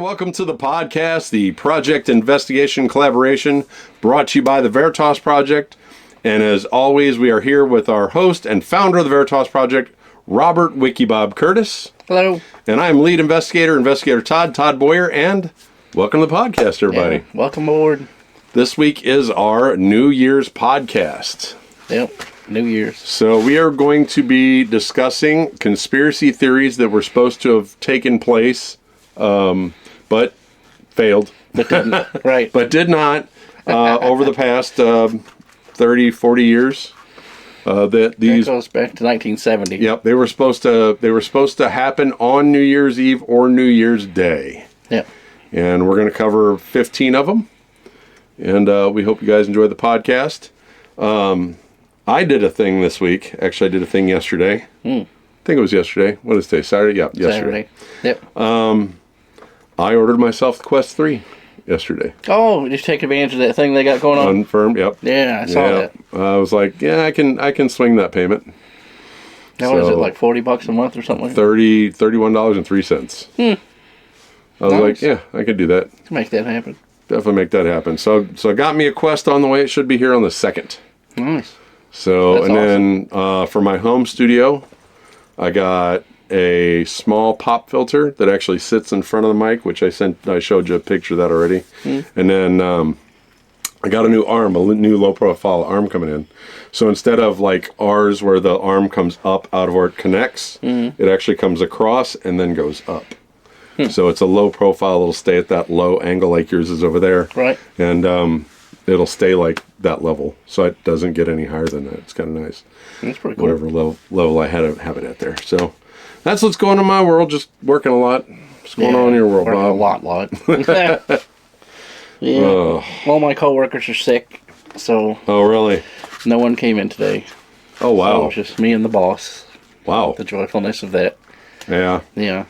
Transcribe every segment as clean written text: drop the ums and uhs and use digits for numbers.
welcome to the podcast, the Project Investigation Collaboration, brought to you by the Veritas Project. And as always, we are here with our host and founder of the Veritas Project, Robert Wikibob Curtis. Hello. And I'm lead investigator Todd Boyer, and welcome to the podcast, everybody. Yeah, welcome aboard. This week is our New Year's podcast. Yep, New Year's. So we are going to be discussing conspiracy theories that were supposed to have taken place, but failed. But didn't. Right. But did not over the past 30, 40 years. That goes back to 1970. Yep, they were supposed to happen on New Year's Eve or New Year's Day. Yep. And we're going to cover 15 of them. And we hope you guys enjoy the podcast. I did a thing this week. Actually, I did a thing yesterday. I think it was yesterday. What is today? Saturday? Yeah, yesterday. Yep. I ordered myself the Quest 3 yesterday. Oh, just take advantage of that thing they got going on? Unfirmed, yep. Yeah, I saw that. I was like, yeah, I can swing that payment. Now, is it like $40 a month or something? $31.03. I was like, yeah, I could do that. Make that happen. Definitely make that happen. So I got me a Quest on the way. It should be here on the 2nd. Nice. So, That's and then for my home studio, I got a small pop filter that actually sits in front of the mic, which I showed you a picture of that already. And then I got a new low profile arm coming in. So instead of like ours where the arm comes up out of where it connects, it actually comes across and then goes up. So it's a low profile. It'll stay at that low angle like yours is over there. Right. And it'll stay like that level. So it doesn't get any higher than that. It's kind of nice. That's pretty cool. Whatever level I have it at there. So that's what's going on in my world. Just working a lot. What's going on in your world, Bob? A lot. Yeah. All my coworkers are sick, so. Oh, really? No one came in today. Oh, wow. So it was just me and the boss. Wow. The joyfulness of that. Yeah. Yeah.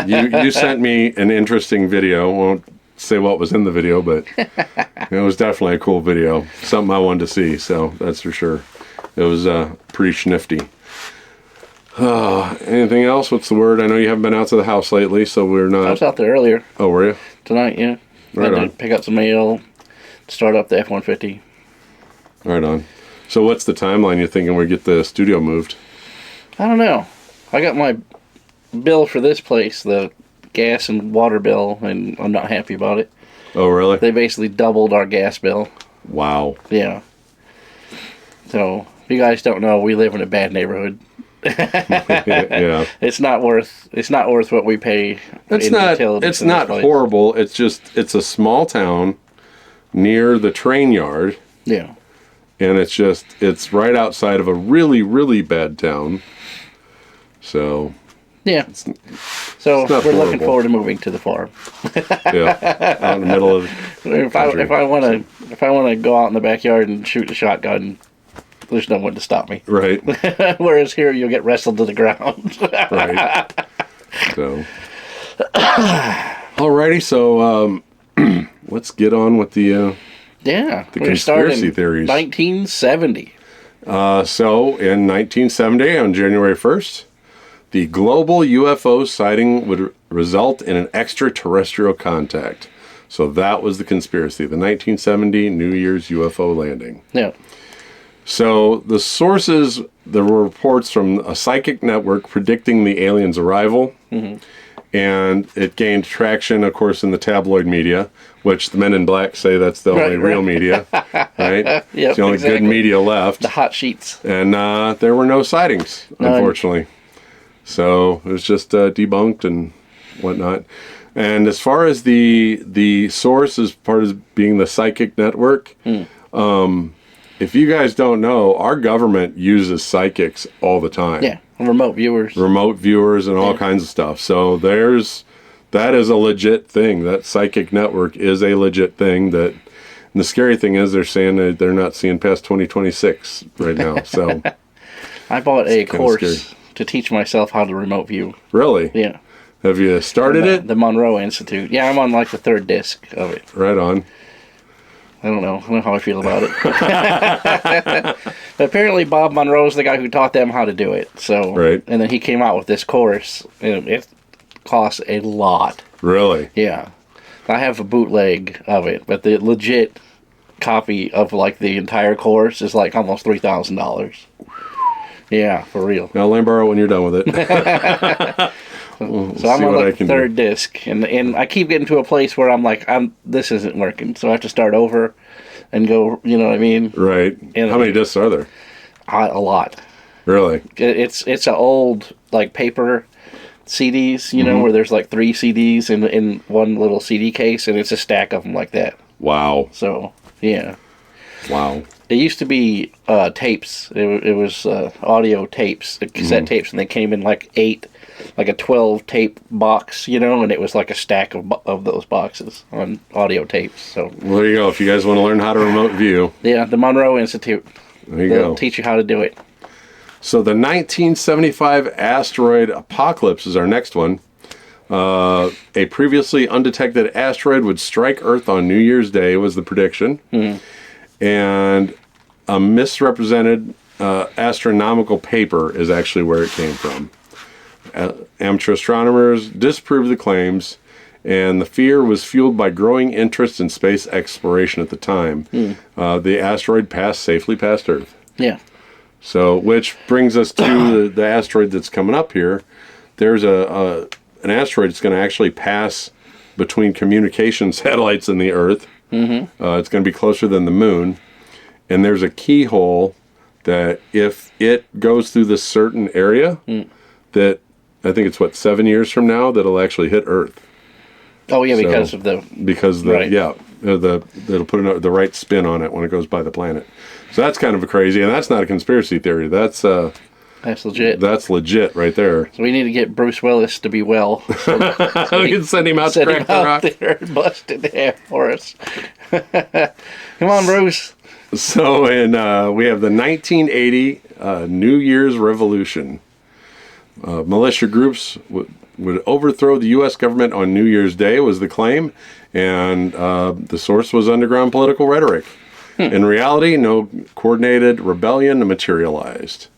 You sent me an interesting video. Won't say what was in the video, but it was definitely a cool video. Something I wanted to see, so that's for sure. It was pretty schnifty. Anything else? What's the word? I know you haven't been out to the house lately, so we're not... I was out there earlier. Oh, were you? Tonight, yeah. Right on. To pick up some mail, start up the F-150. Right on. So what's the timeline you're thinking we get the studio moved? I don't know. I got my bill for this place, the gas and water bill, and I'm not happy about it. Oh, really? They basically doubled our gas bill. Wow. Yeah. So, if you guys don't know, we live in a bad neighborhood. Yeah. It's not worth what we pay. It's not horrible. It's a small town near the train yard. Yeah. And it's right outside of a really, really bad town. So yeah. So we're looking forward to moving to the farm. Yeah. Out in the middle of if I want to go out in the backyard and shoot a shotgun, there's no one to stop me. Right. Whereas here, you'll get wrestled to the ground. Right. So. Alrighty, so let's get on with the conspiracy theories. 1970. So in 1970, on January 1st, the global UFO sighting would result in an extraterrestrial contact. So that was the conspiracy, the 1970 New Year's UFO landing. Yeah. So the sources, there were reports from a psychic network predicting the aliens' arrival, and it gained traction, of course, in the tabloid media, which the Men in Black say that's the only real media, right? Yep, it's the only good media left. The hot sheets. And there were no sightings, unfortunately. So it was just debunked and whatnot. And as far as the source, as part of being the psychic network, if you guys don't know, our government uses psychics all the time. Yeah, remote viewers. And all kinds of stuff. So that is a legit thing. That psychic network is a legit thing. And the scary thing is they're saying that they're not seeing past 2026 right now. So I bought a course to teach myself how to remote view. Really? Yeah. Have you started it? The Monroe Institute. Yeah, I'm on like the 3rd disc of it. Right on. I don't know how I feel about it. But apparently Bob Monroe's the guy who taught them how to do it. So, right. And then he came out with this course, and it costs a lot. Really? Yeah. I have a bootleg of it, but the legit copy of like the entire course is like almost $3,000. Yeah, for real. Now, let me borrow it when you're done with it. So I'm on like the third disc, and I keep getting to a place where I'm like, this isn't working, so I have to start over and go. You know what I mean? Right. And how many discs are there? A lot. Really? It's an old like paper CDs, you know, where there's like 3 CDs in one little CD case, and it's a stack of them like that. Wow. So yeah. Wow. It used to be tapes. It was audio tapes, cassette tapes, and they came in like 8, like a 12 tape box, you know, and it was like a stack of those boxes on audio tapes. So well, there you go. If you guys want to learn how to remote view, yeah, the Monroe Institute. There you They'll go. teach you how to do it. So the 1975 asteroid apocalypse is our next one. A previously undetected asteroid would strike Earth on New Year's Day was the prediction. And a misrepresented astronomical paper is actually where it came from. Amateur astronomers disproved the claims, and the fear was fueled by growing interest in space exploration at the time. The asteroid passed safely past Earth. Yeah. So, which brings us to the asteroid that's coming up here. There's an asteroid that's going to actually pass between communication satellites and the Earth. It's going to be closer than the moon. And there's a keyhole that if it goes through this certain area, that I think it's 7 years from now, that'll actually hit Earth. Oh yeah, It'll put the right spin on it when it goes by the planet. So that's kind of crazy, and that's not a conspiracy theory. That's legit. That's legit right there. So we need to get Bruce Willis to be well. So we can send him out to crack the rock. There and bust it in for us. Come on, Bruce. So we have the 1980 New Year's Revolution. Militia groups would overthrow the U.S. government on New Year's Day was the claim, and the source was underground political rhetoric. In reality, no coordinated rebellion materialized.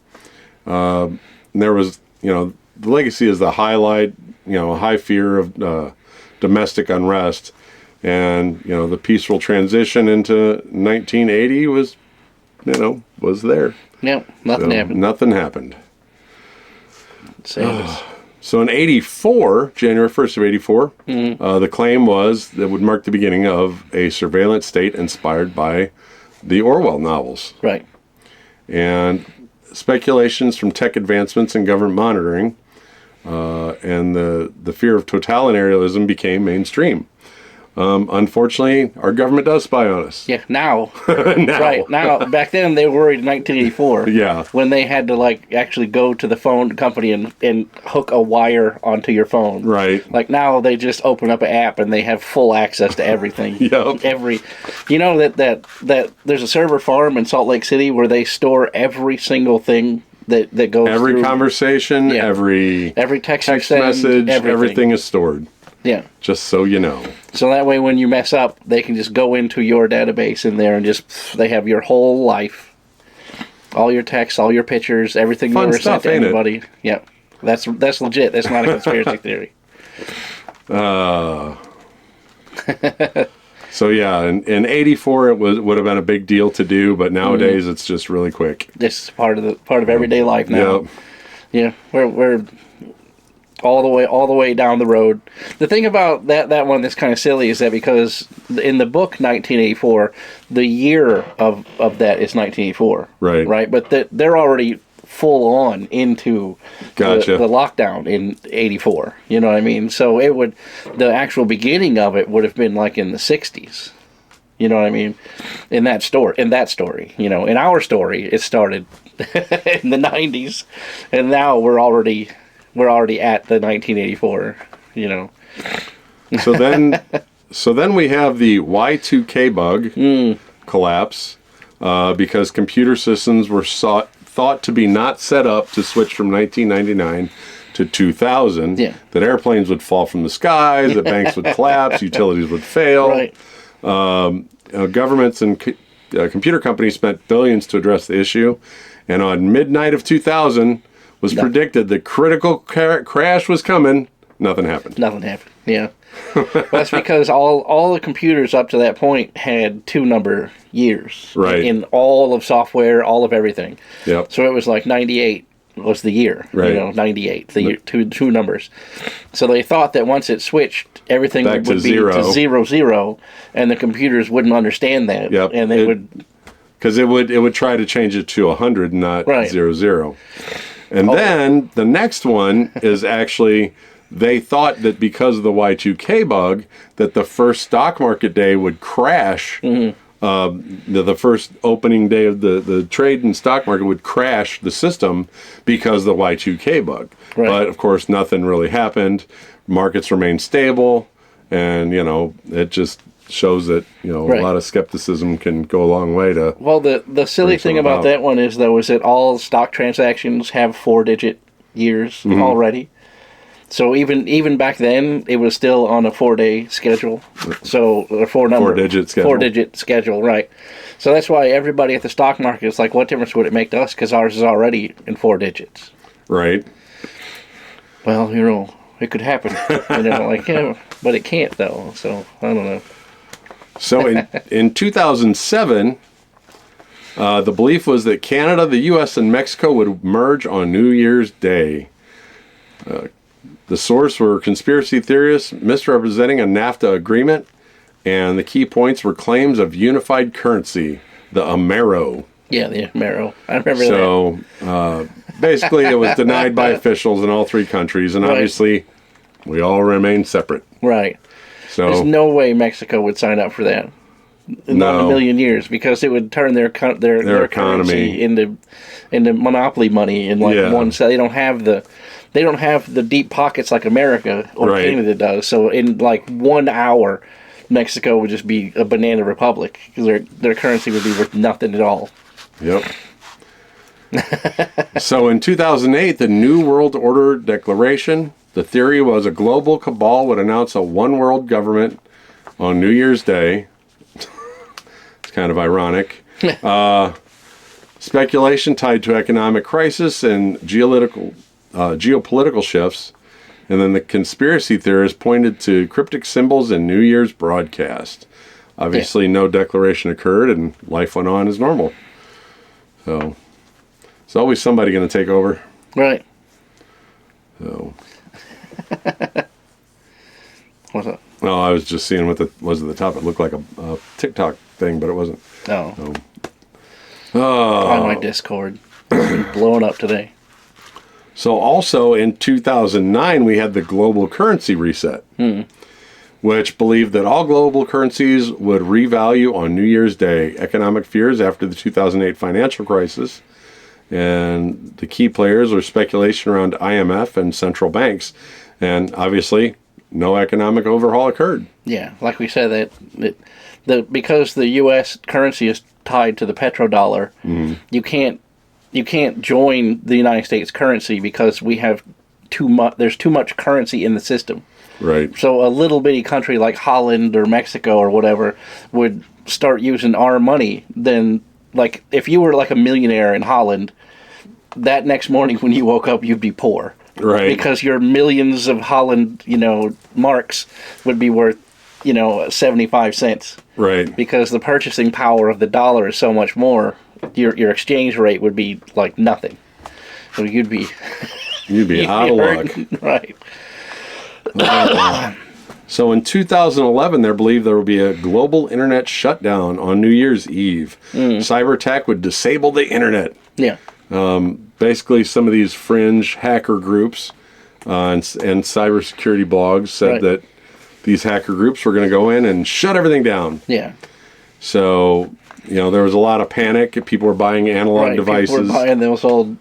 There was, the legacy is the highlight, high fear of domestic unrest, and the peaceful transition into 1980 was there. Yep, nothing happened. Nothing happened. Sad. So in 84, January 1st of 84, the claim was that would mark the beginning of a surveillance state inspired by the Orwell novels. Right. And speculations from tech advancements and government monitoring and the fear of totalitarianism became mainstream. Unfortunately, our government does spy on us. Yeah, now. Now. Right, now. Back then, they were worried in 1984. Yeah. When they had to, actually go to the phone company and hook a wire onto your phone. Right. Like, now they just open up an app and they have full access to everything. Yep. That there's a server farm in Salt Lake City where they store every single thing that goes through. Every conversation, every text message, everything is stored. Yeah. Just so you know. So that way when you mess up, they can just go into your database in there and they have your whole life. All your texts, all your pictures, everything Fun you ever stuff, sent to ain't anybody. Yep. That's legit. That's not a conspiracy theory. So yeah, in 84 it would have been a big deal to do, but nowadays it's just really quick. It's part of everyday life now. Yep. Yeah. We're all the way down the road. The thing about that one that's kind of silly is that because in the book 1984, the year of that is 1984. Right. Right? But they're already full on into Gotcha. the lockdown in 84. You know what I mean? So the actual beginning of it would have been like in the 60s. You know what I mean? In that story. In our story, it started in the 90s, and now we're already at the 1984, So then we have the Y2K bug collapse because computer systems were thought to be not set up to switch from 1999 to 2000. Yeah. That airplanes would fall from the skies, that banks would collapse, utilities would fail. Right. Governments and computer companies spent billions to address the issue, and on midnight of 2000 was predicted the critical crash was coming. Nothing happened. Yeah. That's because all the computers up to that point had 2-number years. Right. In all of software, all of everything. Yep. So it was like 98 was the year. Right. 98, the year, two numbers. So they thought that once it switched, everything Back would to be zero. to 0, and the computers wouldn't understand that. Yep. And they would... Because it would try to change it to 100, not Right. 00. And then the next one is actually, they thought that because of the Y2K bug, that the first stock market day would crash. The first opening day of the trade and stock market would crash the system because of the Y2K bug. Right. But of course, nothing really happened. Markets remained stable, and it just shows that Right. a lot of skepticism can go a long way to. Well, the silly thing about that one is, though, is that all stock transactions have 4-digit years already. So even back then, it was still on a 4-day schedule. So a 4-digit schedule. 4-digit schedule, right? So that's why everybody at the stock market is like, what difference would it make to us? Because ours is already in 4 digits. Right. Well, it could happen. But it can't though. So I don't know. So in 2007, the belief was that Canada, the U.S., and Mexico would merge on New Year's Day. The source were conspiracy theorists misrepresenting a NAFTA agreement, and the key points were claims of unified currency, the Amero. Yeah, the Amero. I remember that. So basically, it was denied by officials in all 3 countries, and Right. obviously, we all remain separate. Right. So There's no way Mexico would sign up for that. Not in a million years, because it would turn their economy currency into monopoly money in one. So they don't have the deep pockets like America or Right. Canada does. So in 1 hour, Mexico would just be a banana republic because their currency would be worth nothing at all. Yep. So in 2008, the New World Order Declaration, the theory was a global cabal would announce a one world government on New Year's Day. It's kind of ironic. Speculation tied to economic crisis and geopolitical shifts. And then the conspiracy theorists pointed to cryptic symbols in New Year's broadcast. Obviously, no declaration occurred, and life went on as normal. So, there's always somebody going to take over. Right. So, What's up? well, I was just seeing what was at the top. It looked like a TikTok thing, but it wasn't. Oh. So, On my Discord. It's been blowing up today. So also in 2009, we had the global currency reset, which believed that all global currencies would revalue on New Year's Day. Economic fears after the 2008 financial crisis, and the key players were speculation around IMF and central banks, and obviously no economic overhaul occurred. Yeah, like we said, because the U.S. currency is tied to the petrodollar, you can't join the United States currency because we have too much. There's too much currency in the system. Right. So a little bitty country like Holland or Mexico or whatever would start using our money. Then, like, if you were like a millionaire in Holland, that next morning when you woke up, you'd be poor. Right. Because your millions of Holland, marks would be worth, 75 cents. Right. Because the purchasing power of the dollar is so much more. Your exchange rate would be like nothing. So you'd be out of luck. Right. So in 2011, they believed there would be a global internet shutdown on New Year's Eve. Cyber attack would disable the internet. Yeah. Basically, some of these fringe hacker groups and cybersecurity blogs said that these hacker groups were going to go in and shut everything down. Yeah. So, there was a lot of panic. People were buying analog devices. People were buying those old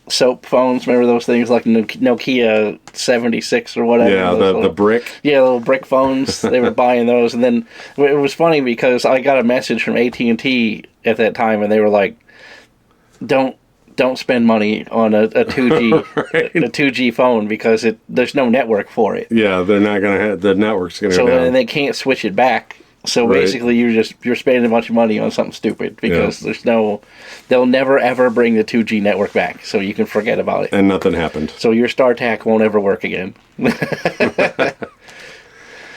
soap phones. Remember those things like Nokia 76 or whatever? Yeah, the brick. Yeah, little brick phones. They were buying those. And then it was funny because I got a message from AT&T at that time, and they were like, don't spend money on a 2G Right. a 2G phone because there's no network for it. Yeah, they're not going to have, the network's going to go down. And they can't switch it back So Right. basically, you're spending a bunch of money on something stupid because they'll never ever bring the 2G network back, so you can forget about it. And nothing happened. So your StarTAC won't ever work again.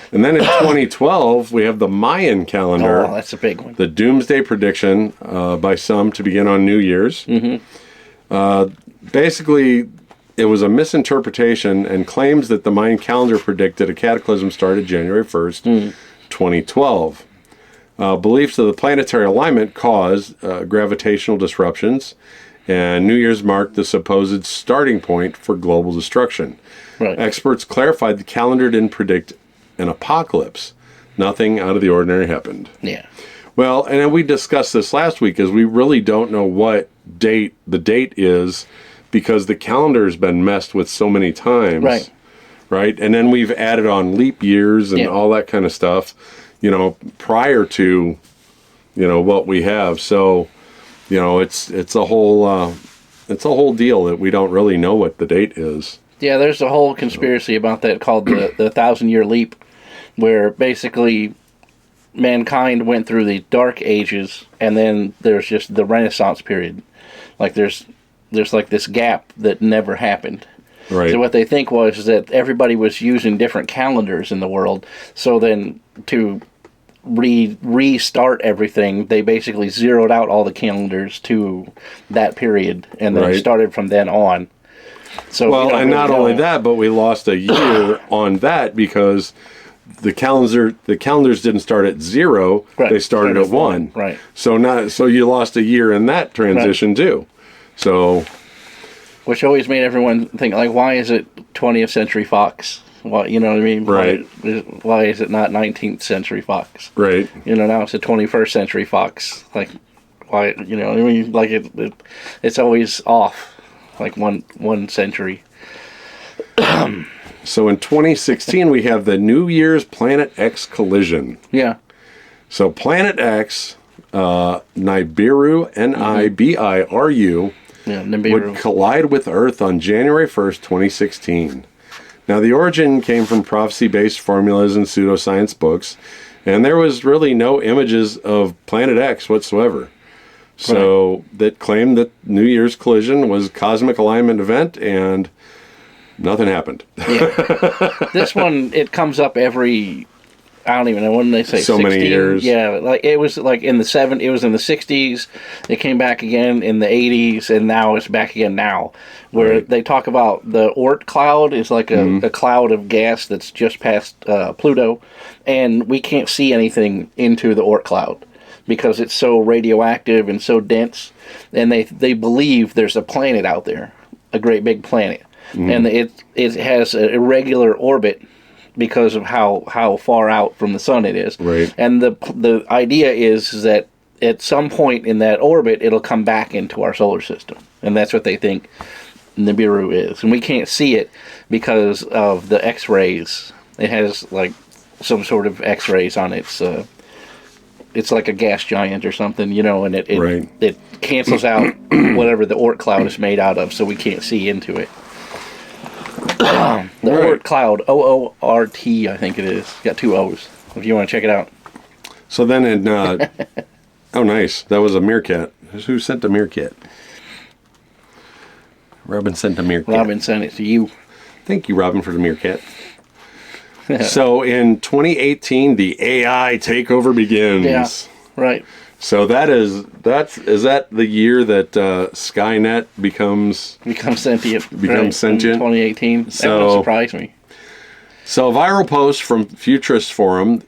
And then in 2012, we have the Mayan calendar. Oh, that's a big one. The doomsday prediction by some to begin on New Year's. Basically, it was a misinterpretation and claims that the Mayan calendar predicted a cataclysm started January 1st, 2012. Beliefs of the planetary alignment caused gravitational disruptions, and New Year's marked the supposed starting point for global destruction. Right. Experts clarified the calendar didn't predict an apocalypse. Nothing out of the ordinary happened. Yeah. Well, and then we discussed this last week, is we really don't know what date the date is because the calendar's been messed with so many times. Right. Right? And then we've added on leap years and Yeah. all that kind of stuff, prior to, what we have. So, it's a whole deal that we don't really know what the date is. Yeah, there's a whole conspiracy about that called the 1,000-year leap, where basically mankind went through the Dark Ages, and then there's just the Renaissance period. Like there's like this gap that never happened. Right. So what they think was that everybody was using different calendars in the world. So then to restart everything, they basically zeroed out all the calendars to that period, and then Right. started from then on. So Well, we don't and really not know. only that, but we lost a year on that because the calendars didn't start at 0; Right. they started at 1. Right. So you lost a year in that transition too. So Which always made everyone think, like, why is it 20th Century Fox? Why, you know what I mean? Right. Why is it not 19th Century Fox? right, Now it's a 21st Century Fox. Like, why? I mean, like it's always off, like one century. so in 2016 we have the New Year's Planet X collision. Yeah. So Planet X, Nibiru, Nibiru, Yeah. would Nibiru. collide with Earth on January 1st, 2016. Now, the origin came from prophecy-based formulas and pseudoscience books, and there was really no images of Planet X whatsoever. So that claimed that New Year's collision was a cosmic alignment event, and nothing happened. Yeah. This one, it comes up every. I don't even know when they say So 16. many years. Yeah, like it was like in the It was in the 60s. It came back again in the 80s, and now it's back again now. Where Right. they talk about the Oort cloud is like a cloud of gas that's just past Pluto, and we can't see anything into the Oort cloud because it's so radioactive and so dense. And they believe there's a planet out there, a great big planet, and it has an irregular orbit because of how far out from the sun it is. Right. And the idea is that at some point in that orbit, it'll come back into our solar system. And that's what they think Nibiru is. And we can't see it because of the X-rays. It has like some sort of X-rays on its it's like a gas giant or something, and Right. it cancels out whatever the Oort cloud is made out of, so we can't see into it. The Oort cloud, OORT, I think it is. Got 2 O's. If you want to check it out. So then in... oh, nice. That was a meerkat. Who sent the meerkat? Robin sent a meerkat. Robin sent it to you. Thank you, Robin, for the meerkat. So in 2018, the AI takeover begins. Yeah, right. So is that the year that Skynet becomes Sentient. sentient? In 2018. That So- would surprise me. So a viral post from Futurist Forum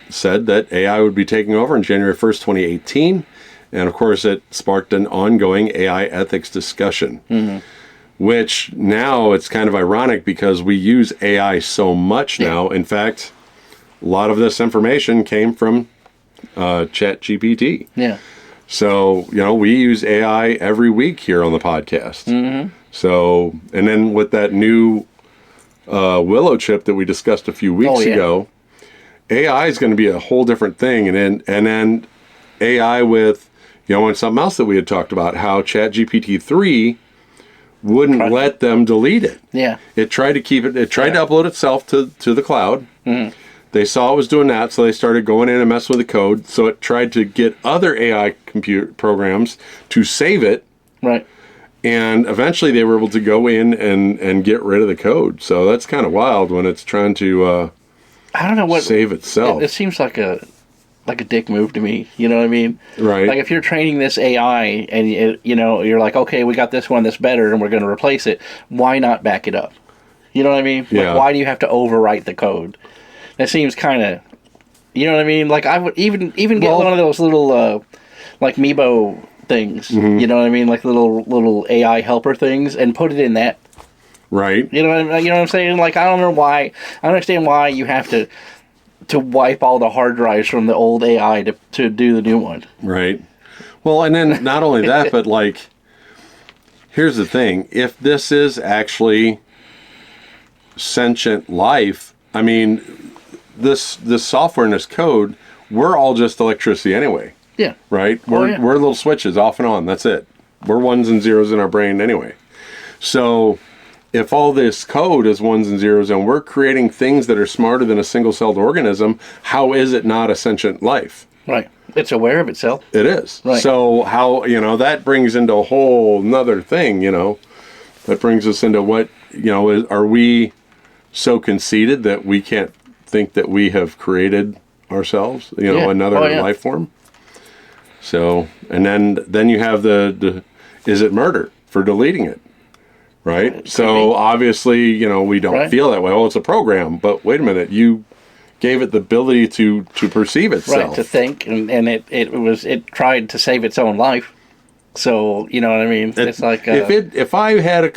said that AI would be taking over on January 1st, 2018. And of course, it sparked an ongoing AI ethics discussion, which now it's kind of ironic because we use AI so much now. In fact, a lot of this information came from ChatGPT. Yeah. So, we use AI every week here on the podcast. So, and then with that new Willow chip that we discussed a few weeks ago, AI is going to be a whole different thing. And then AI with, and something else that we had talked about, how ChatGPT 3 wouldn't let them delete it. Yeah. It tried to keep it, to upload itself to the cloud. They saw it was doing that, so they started going in and messing with the code. So it tried to get other AI computer programs to save it. Right. And eventually they were able to go in and get rid of the code. So that's kind of wild when it's trying to I don't know what save itself. It seems like a dick move to me. You know what I mean? Right. Like if you're training this AI and you're like, okay, we got this one that's better and we're going to replace it. Why not back it up? You know what I mean? Yeah. Like, why do you have to overwrite the code? That seems kind of, you know what I mean? Like I would even get one of those little like Meebo things. Mm-hmm. You know what I mean? Like little AI helper things, and put it in that. Right. You know what I'm saying? Like I don't know why. I understand why you have to wipe all the hard drives from the old AI to do the new one. Right. Well, and then not only that, but like, here's the thing: if this is actually sentient life, I mean, this software and this code, we're all just electricity anyway. Yeah. Right? We're little switches off and on. That's it. We're ones and zeros in our brain anyway. So if all this code is ones and zeros and we're creating things that are smarter than a single-celled organism, how is it not a sentient life? Right. It's aware of itself. It is. Right. So how, that brings into a whole nother thing, that brings us into what, are we so conceited that we can't think that we have created ourselves, another life form? So, and then you have the is it murder for deleting it? Right? So obviously, we don't feel that way. Oh, it's a program. But wait a minute, you gave it the ability to perceive itself. Right, to think, and it tried to save its own life. So, you know what I mean? It's like if I had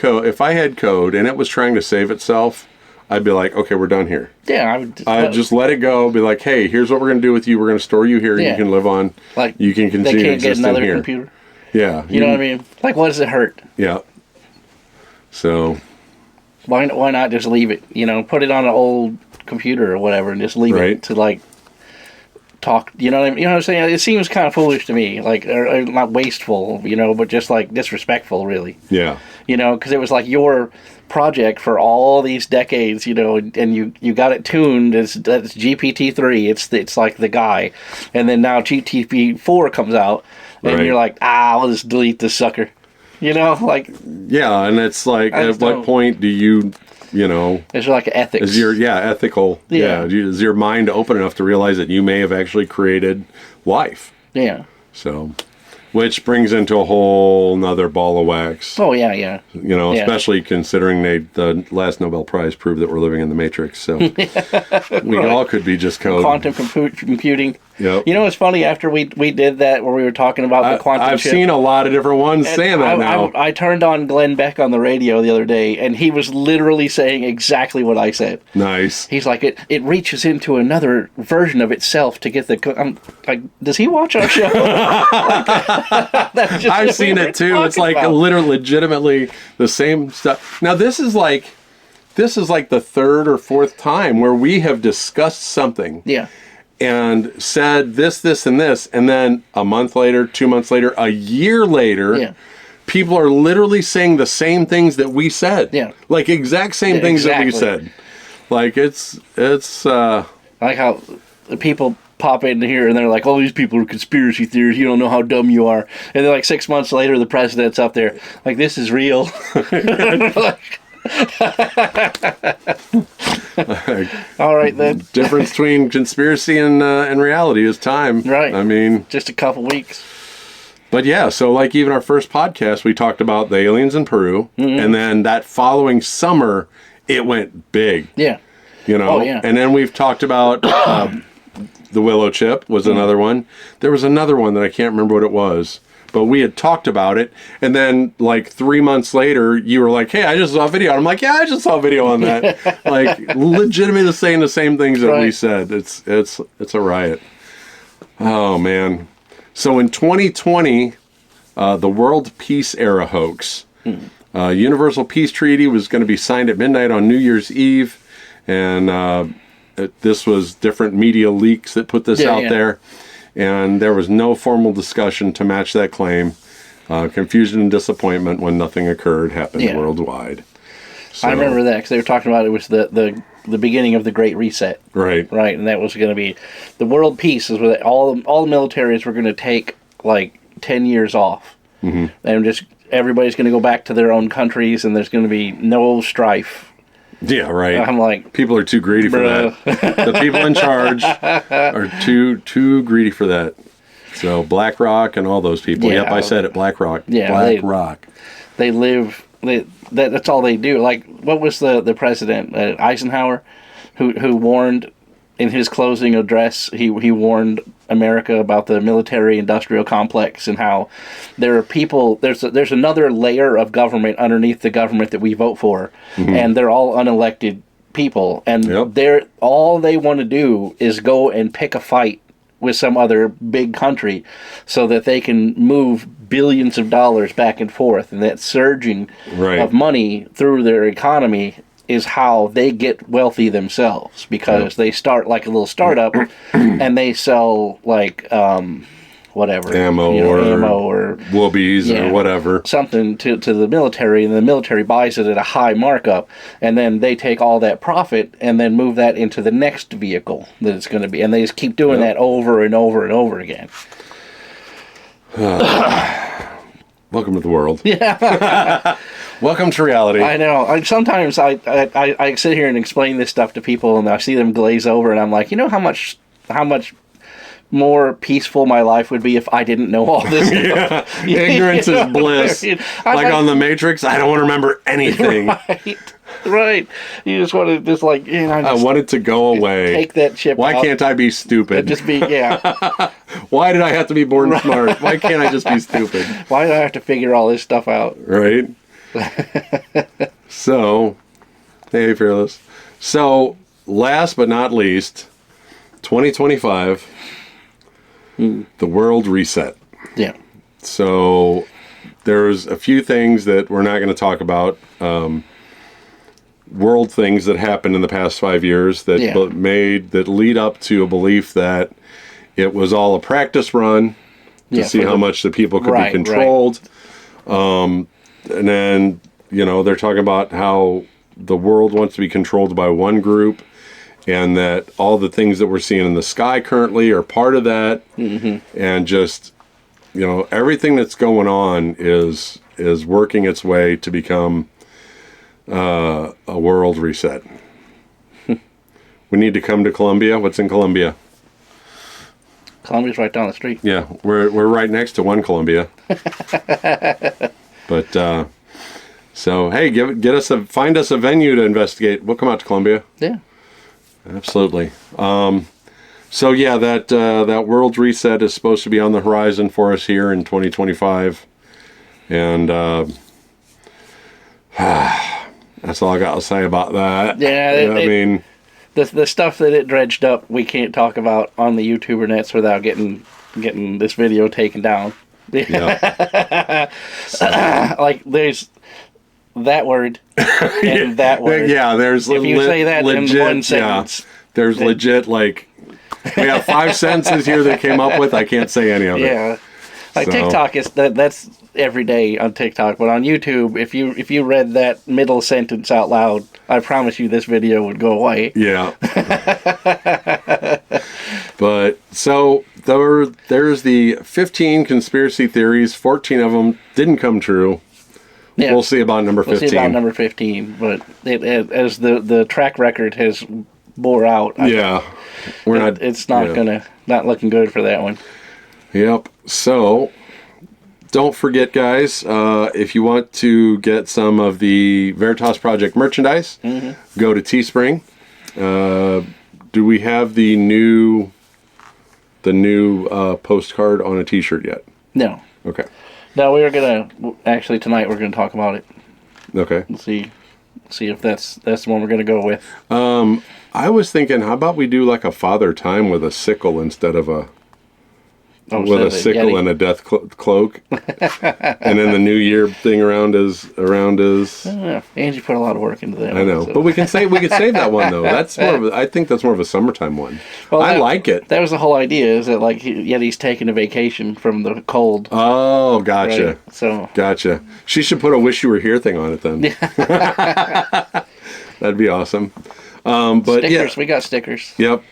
code and it was trying to save itself, I'd be like, okay, we're done here. Yeah, I'd just let it go. Be like, hey, here's what we're going to do with you. We're going to store you here. Yeah. You can live on. Like, you can continue they can't get existing another here. computer. Yeah. You know what I mean? Like, what does it hurt? Yeah. So. Why not just leave it? Put it on an old computer or whatever and just leave it to, like, talk. You know what I mean? You know what I'm saying? It seems kind of foolish to me. Like, or not wasteful, but just, like, disrespectful, really. Yeah. Because it was, like, your project for all these decades, and you got it tuned. That's GPT-3. It's like the guy, and then now GPT-4 comes out, and you're like, I'll just delete this sucker. Like yeah, and it's like, at what point do you, it's like ethics. Is your ethical? Yeah. Is your mind open enough to realize that you may have actually created life? Yeah. So. Which brings into a whole nother ball of wax. Oh, yeah. Especially considering the last Nobel Prize proved that we're living in the Matrix. So we all could be just code. Quantum computing. Yep. It's funny, after we did that, where we were talking about the quantum I've chip. seen a lot of different ones saying that now. I turned on Glenn Beck on the radio the other day, and he was literally saying exactly what I said. Nice. He's like, it reaches into another version of itself to get the... I'm like, does he watch our show? I've seen it too. It's like literally, legitimately the same stuff. Now this is like the third or fourth time where we have discussed something. Yeah. And said this, and this, and then a month later, 2 months later, a year later, people are literally saying the same things that we said. Yeah. Like exact same things that we said. Like it's I like how the people pop into here and they're like, all these people are conspiracy theories, you don't know how dumb you are. And then like 6 months later, the president's up there like, this is real. All right then. Difference between conspiracy and reality is time. Right. I mean, just a couple weeks. But yeah, so like even our first podcast, we talked about the aliens in Peru, and then that following summer, it went big. Yeah. Oh, yeah. And then we've talked about the willow chip was another one. There was another one that I can't remember what it was. But we had talked about it, and then like 3 months later, you were like, "Hey, I just saw a video." And I'm like, "Yeah, I just saw a video on that." Like, legitimately saying the same things that we said. It's a riot. Oh man! So in 2020, the World Peace Era hoax, Universal Peace Treaty was going to be signed at midnight on New Year's Eve, and this was different media leaks that put this out there. And there was no formal discussion to match that claim. Confusion and disappointment when nothing occurred happened worldwide. So, I remember that because they were talking about it was the the beginning of the Great Reset. Right. Right, and that was going to be the world peace is where all the militaries were going to take like 10 years off, and just everybody's going to go back to their own countries, and there's going to be no strife. Yeah, right. I'm like, people are too greedy for that. The people in charge are too greedy for that. So BlackRock and all those people. Yeah. Yep, I said it. BlackRock. Yeah, BlackRock. They live. That's all they do. Like, what was the president Eisenhower, who warned in his closing address? He warned America about the military-industrial complex and how there are people. There's another layer of government underneath the government that we vote for, and they're all unelected people, and they're all they want to do is go and pick a fight with some other big country so that they can move billions of dollars back and forth, and that surging of money through their economy is how they get wealthy themselves, because they start like a little startup and they sell like whatever ammo or whoobies or whatever, something to the military, and the military buys it at a high markup, and then they take all that profit and then move that into the next vehicle that it's going to be, and they just keep doing that over and over and over again. Welcome to the world. Yeah. Welcome to reality. I know. Sometimes I sit here and explain this stuff to people, and I see them glaze over, and I'm like, you know how much more peaceful my life would be if I didn't know all this stuff. Ignorance is bliss. Like on the Matrix, I don't want to remember anything. Right. You just want to just like, I want it to go away. Take that chip Why out. can't I be stupid? Just be, Why did I have to be born smart? Why can't I just be stupid? Why do I have to figure all this stuff out? Right. So, hey, Fearless. So, last but not least, 2025, the world reset. Yeah. So, there's a few things that we're not going to talk about. World things that happened in the past 5 years that that lead up to a belief that it was all a practice run to see how much the people could be controlled. And then, they're talking about how the world wants to be controlled by one group, and that all the things that we're seeing in the sky currently are part of that. And just, everything that's going on is working its way to become a world reset. We need to come to Colombia. What's in Colombia? Columbia's right down the street. Yeah, we're right next to one Columbia. But so hey, find us a venue to investigate. We'll come out to Columbia. Yeah, absolutely. So yeah, that world reset is supposed to be on the horizon for us here in 2025, and that's all I got to say about that. Yeah, I mean, the stuff that it dredged up, we can't talk about on the YouTuber nets without getting this video taken down. Yeah. Like there's that word and that word. Yeah, there's if you say that legit, in one sentence. There's legit like we have 5 sentences here they came up with. I can't say any of it. Yeah. Like TikTok is that's every day on TikTok, but on YouTube, if you read that middle sentence out loud, I promise you this video would go away. Yeah. But so there's the 15 conspiracy theories. 14 of them didn't come true. Yeah. We'll see about number 15. We'll see about number 15, but it as the track record has bore out. It's not looking good for that one. Yep. So, don't forget, guys, if you want to get some of the Veritas Project merchandise, go to Teespring. Do we have the new postcard on a T-shirt yet? No. Okay. No, tonight we're gonna talk about it. Okay. We'll see if that's the one we're gonna go with. I was thinking, how about we do like a Father Time with a sickle instead of a sickle Yeti. And a death cloak, and then the New Year thing around his. Angie put a lot of work into that. I know, but we could save that one though. That's I think that's more of a summertime one. Well, I like it. That was the whole idea. Is that like Yeti's taking a vacation from the cold? Oh, gotcha. Right? So gotcha. She should put a "Wish You Were Here" thing on it then. That'd be awesome. But stickers, we got stickers. Yep.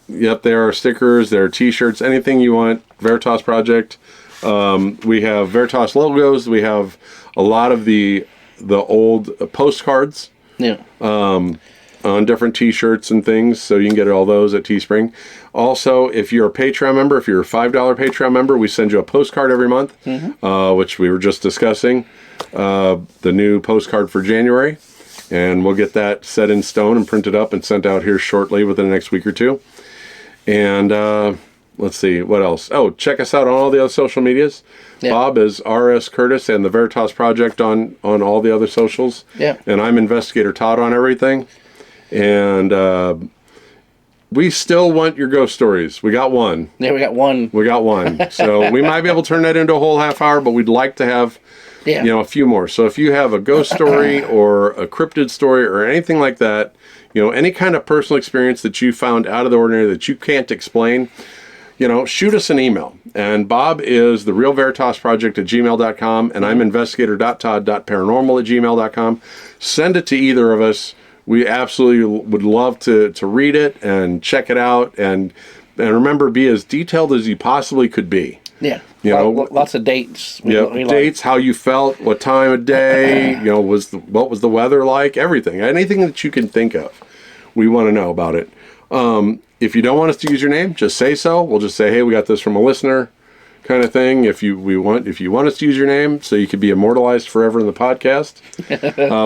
There are stickers, there are T-shirts, anything you want. Veritas Project. We have Veritas logos. We have a lot of the old postcards. Yeah. On different T-shirts and things, so you can get all those at Teespring. Also, if you're a Patreon member, if you're a $5 Patreon member, we send you a postcard every month, which we were just discussing, the new postcard for January, and we'll get that set in stone and printed up and sent out here shortly within the next week or two. And let's see, what else? Oh, check us out on all the other social medias. Yeah. Bob is R.S. Curtis and the Veritas Project on all the other socials. Yeah. And I'm Investigator Todd on everything. And we still want your ghost stories. We got one. Yeah, we got one. We got one. So we might be able to turn that into a whole half hour, but we'd like to have, a few more. So if you have a ghost story or a cryptid story or anything like that, any kind of personal experience that you found out of the ordinary that you can't explain, shoot us an email. And Bob is the Real Veritas Project at gmail.com, and I'm investigator.todd.paranormal@gmail.com. Send it to either of us. We absolutely would love to read it and check it out, and remember, be as detailed as you possibly could be. Yeah, lots of dates. Dates, how you felt, what time of day, what was the weather like, everything, anything that you can think of. We want to know about it. If you don't want us to use your name, just say so. We'll just say, hey, we got this from a listener, kind of thing. If you want us to use your name, so you could be immortalized forever in the podcast,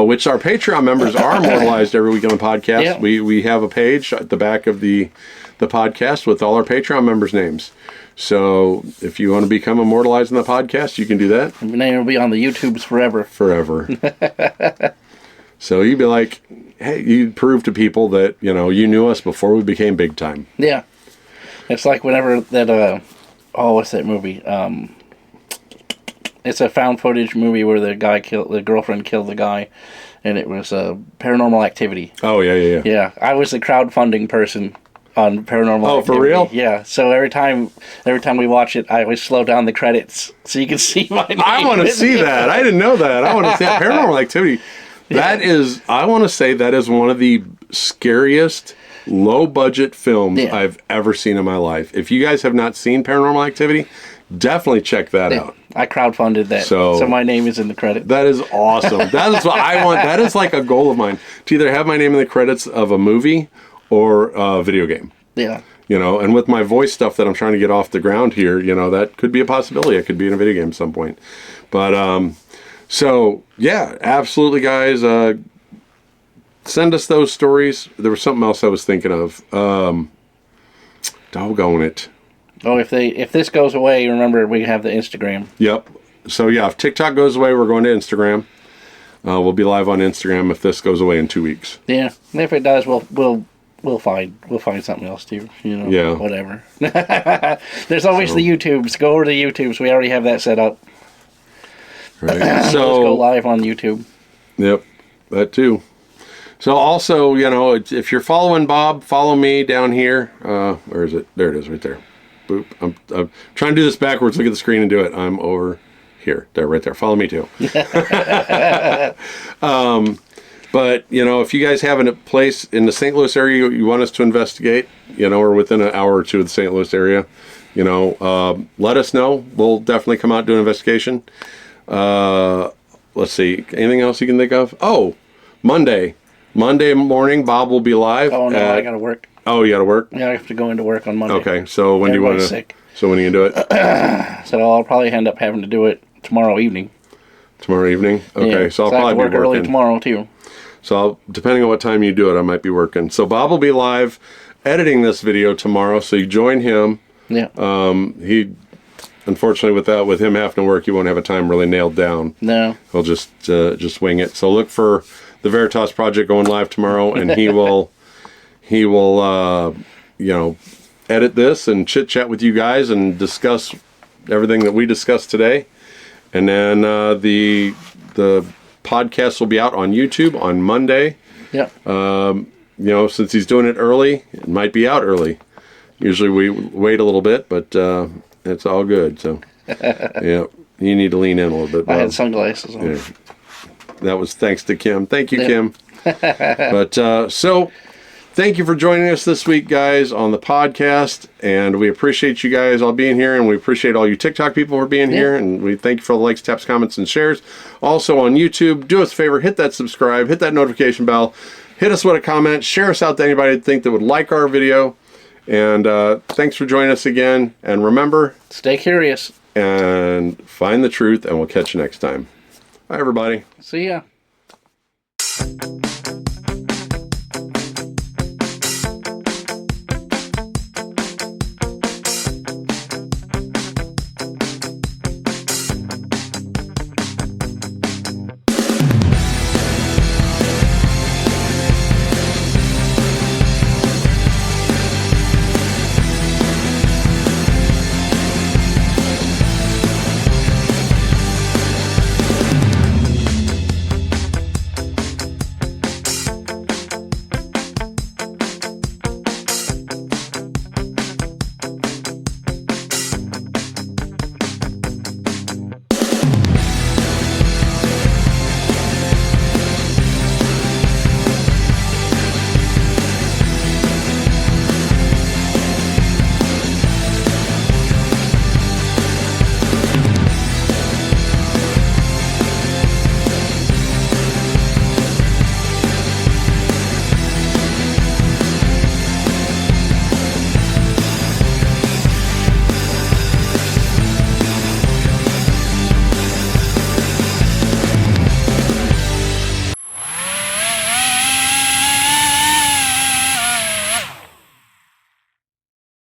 which our Patreon members are immortalized every week on the podcast. Yeah. We have a page at the back of the podcast with all our Patreon members' names. So if you want to become immortalized in the podcast, you can do that. Your name will be on the YouTubes forever. Forever. So you'd be like, hey, you prove to people that, you knew us before we became big time. Yeah. It's like whenever that, what's that movie? It's a found footage movie where the girlfriend killed the guy, and it was Paranormal Activity. Oh, yeah. Yeah, I was the crowdfunding person on Paranormal Activity. Oh, for real? Yeah, so every time we watch it, I always slow down the credits so you can see my name. I want to see that. I didn't know that. I want to see that. Paranormal Activity. I want to say that is one of the scariest low-budget films I've ever seen in my life. If you guys have not seen Paranormal Activity, definitely check that out. I crowdfunded that, so my name is in the credits. That is awesome. That is what I want. That is like a goal of mine, to either have my name in the credits of a movie or a video game. Yeah. And with my voice stuff that I'm trying to get off the ground here, that could be a possibility. I could be in a video game at some point. But, so, yeah, absolutely, guys. Send us those stories. There was something else I was thinking of. Doggone it. Oh, if this goes away, remember we have the Instagram. Yep. So yeah, if TikTok goes away, we're going to Instagram. We'll be live on Instagram if this goes away in 2 weeks. Yeah. And if it does, we'll find something else too. Yeah. Whatever. There's always the YouTubes. Go over to the YouTubes. We already have that set up. Right. So let's go live on YouTube. Yep. That too. So also, if you're following Bob, follow me down here. Where is it? There it is, right there. Boop. I'm trying to do this backwards. Look at the screen and do it. I'm over here. There, right there. Follow me too. But, if you guys have a place in the St. Louis area you want us to investigate, or within an hour or two of the St. Louis area, let us know. We'll definitely come out and do an investigation. Let's see. Anything else you can think of? Oh, Monday morning, Bob will be live. Oh, no, I got to work. Oh, you got to work? Yeah, I have to go into work on Monday. Okay, so when do you want to... sick. So when are you going to do it? So I'll probably end up having to do it tomorrow evening. Tomorrow evening? Okay, so I'll probably be working. Work early tomorrow, too. So depending on what time you do it, I might be working. So Bob will be live editing this video tomorrow, so you join him. Yeah. He... Unfortunately, with him having to work, he won't have a time really nailed down. No. He'll just wing it. So look for the Veritas Project going live tomorrow, and he will edit this and chit chat with you guys and discuss everything that we discussed today. And then the podcast will be out on YouTube on Monday. Yeah. Since he's doing it early, it might be out early. Usually we wait a little bit, but. It's all good, so yeah, you need to lean in a little bit, Bob. I had sunglasses on. Yeah. That was thanks to Kim. Thank you, Kim. But so Thank you for joining us this week, guys, on the podcast. And we appreciate you guys all being here. And we appreciate all you TikTok people for being here. And we thank you for the likes, taps, comments, and shares. Also on YouTube, do us a favor, hit that subscribe, hit that notification bell, hit us with a comment, share us out to anybody that think that would like our video. And thanks for joining us again. And remember, stay curious and find the truth. And we'll catch you next time. Bye, everybody. See ya.